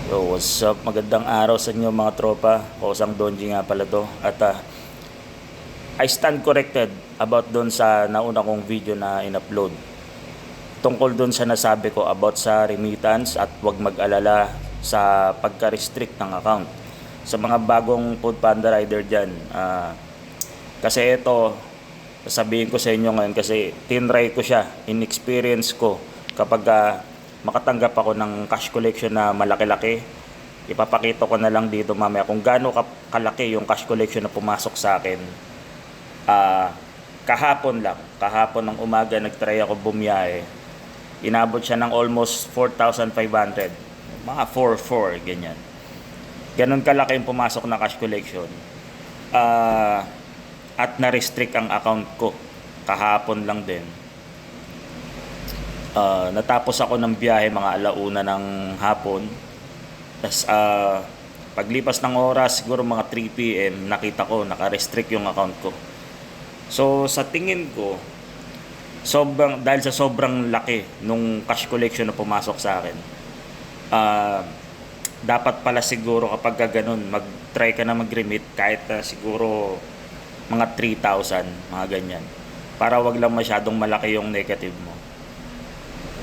Yo, what's up? Magandang araw sa inyo mga tropa. Kosang Donji nga pala to. At I stand corrected about doon sa nauna kong video na in-upload. Tungkol doon sa nasabi ko about sa remittance at huwag mag-alala sa pagka-restrict ng account. Sa mga bagong Food Panda rider dyan. Kasi ito, sasabihin ko sa inyo ngayon kasi tinry ko siya, in-experience ko kapag makatanggap ako ng cash collection na malaki-laki. Ipapakita ko na lang dito mamaya kung gaano kalaki yung cash collection na pumasok sa akin. Kahapon ng umaga nagtry ako bumiyahe. Inabot siya ng almost 4,500, mga 4,400 ganyan. Ganon kalaki yung pumasok na cash collection. At na-restrict ang account ko kahapon lang din. Natapos ako ng biyahe mga alauna ng hapon. Tapos paglipas ng oras, siguro mga 3 PM, nakita ko naka-restrict yung account ko. So sa tingin ko, dahil sa sobrang laki nung cash collection na pumasok sa akin, dapat pala siguro kapag ganun, mag-try ka na mag-remit kahit siguro mga 3,000, mga ganyan. Para wag lang masyadong malaki yung negative mo.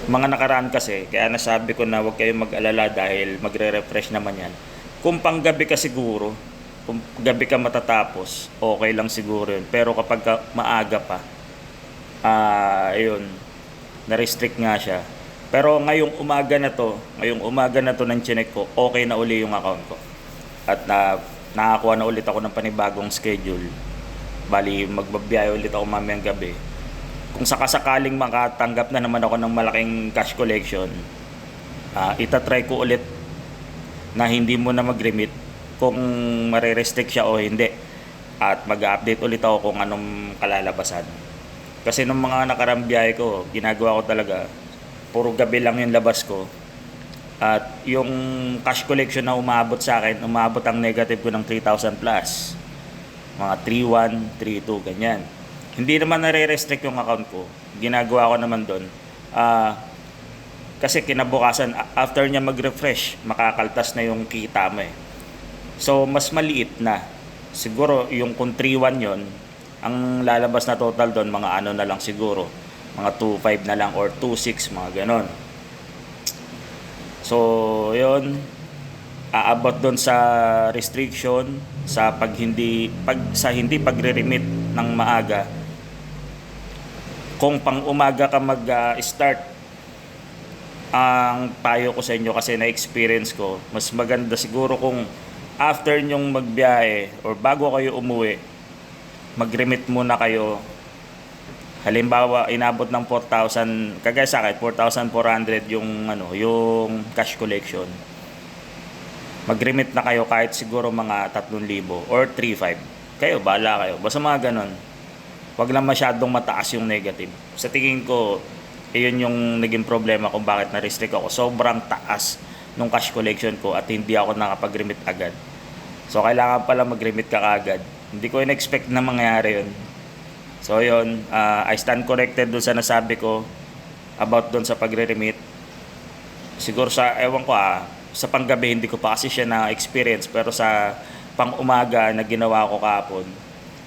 Mga nakaraan kasi, kaya nasabi ko na huwag kayong mag-alala dahil magre-refresh naman yan. Kung panggabi ka siguro, kung gabi ka matatapos, okay lang siguro yun. Pero kapag maaga pa, ayun, na-restrict nga siya. Pero ngayong umaga na to ng chinek ko, okay na uli yung account ko. At nakakuha na ulit ako ng panibagong schedule. Bali, magbabiyahe ulit ako mamayang gabi. Kung sakasakaling makatanggap na naman ako ng malaking cash collection, itatry ko ulit na hindi mo na mag-remit kung marirestrict siya o hindi. At mag-update ulit ako kung anong kalalabasan. Kasi nung mga nakarang biyahe ko, ginagawa ko talaga, puro gabi lang yung labas ko. At yung cash collection na umabot sa akin, umabot ang negative ko ng 3,000 plus. Mga 3,1, 3,2, ganyan. Hindi naman nare-restrict yung account ko. Ginagawa ko naman doon. Kasi kinabukasan, after niya mag-refresh, makakaltas na yung kita mo eh. So, mas maliit na. Siguro, yung kung 3,1 yon, ang lalabas na total doon, mga ano na lang siguro. Mga 2,5 na lang or 2,6, mga ganon. So, yun. Aabot doon sa restriction, sa hindi pagre-remit ng maaga. Kung pang umaga ka mag-start, ang payo ko sa inyo kasi na-experience ko, mas maganda siguro kung after nyong magbiyahe or bago kayo umuwi, mag-remit muna kayo. Halimbawa, inabot ng 4,000, kagaya sa akin, 4,400 yung cash collection. Mag-remit na kayo kahit siguro mga 3,000 or 3,500. Kayo, bahala kayo. Basta mga ganun. Wag lang masyadong mataas yung negative. Sa tingin ko, iyon yung naging problema kung bakit na-restrict ako. Sobrang taas nung cash collection ko at hindi ako nakapag-remit agad. So, kailangan pala mag-remit ka agad. Hindi ko in-expect na mangyari yun. So, yun. I stand corrected dun sa nasabi ko about dun sa pagre-remit. Siguro ewan ko sa panggabi hindi ko pa kasi siya na-experience. Pero sa pang-umaga na ginawa ko kahapon,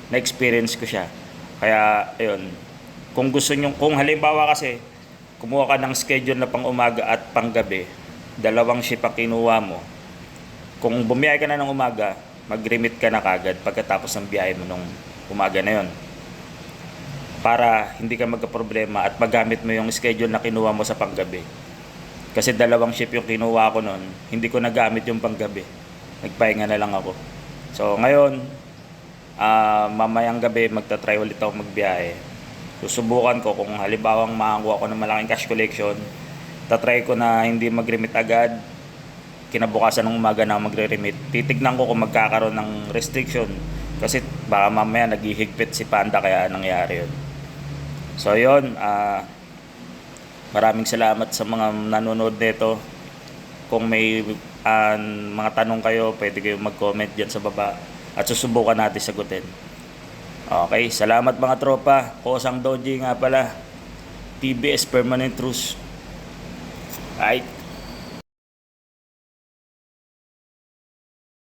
na-experience ko siya. Kaya, ayun, kung halimbawa kasi, kumuha ka ng schedule na pang umaga at pang gabi, dalawang shift ang kinuha mo. Kung bumiyahe ka na ng umaga, mag-remit ka na kagad pagkatapos ng biyahe mo nung umaga na yon. Para hindi ka magka-problema at magamit mo yung schedule na kinuha mo sa panggabi. Kasi dalawang shift yung kinuha ko noon, hindi ko nagamit yung panggabi. Nagpahinga na lang ako. So, ngayon, mamayang gabi magta-try ulit ako magbiyahe. Susubukan ko kung halimbawang makakuha ko ng malaking cash collection, tatry ko na hindi mag-remit agad. Kinabukasan ng umaga na magre-remit. Titignan ko kung magkakaroon ng restriction kasi baka mamaya naghihigpit si Panda kaya nangyari yun. So yun, maraming salamat sa mga nanonood nito. Kung may mga tanong kayo, pwede kayo mag-comment dyan sa baba at susubukan natin sagutin. Okay, salamat mga tropa. Kosang Donji nga pala. TBS Permanent Truce. Right.